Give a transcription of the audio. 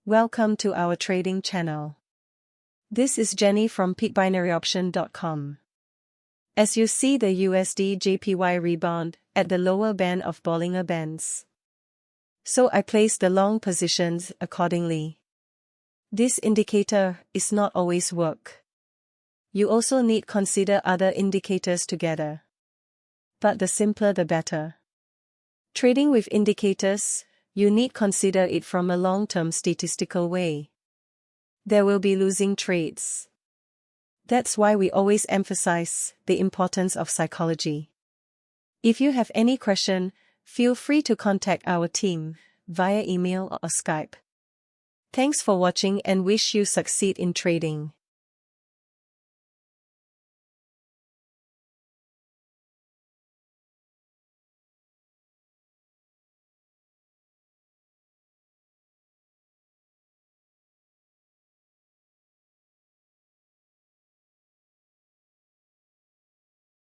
Welcome to our trading channel. This is Jenny from peakbinaryoption.com. As you see the USD JPY rebound at the lower band of Bollinger Bands. So I placed the long positions accordingly. This indicator is not always work. You also need consider other indicators together. But the simpler the better. Trading with indicators, you need consider it from a long-term statistical way. There will be losing trades. That's why we always emphasize the importance of psychology. If you have any question, feel free to contact our team via email or Skype. Thanks for watching and wish you succeed in trading.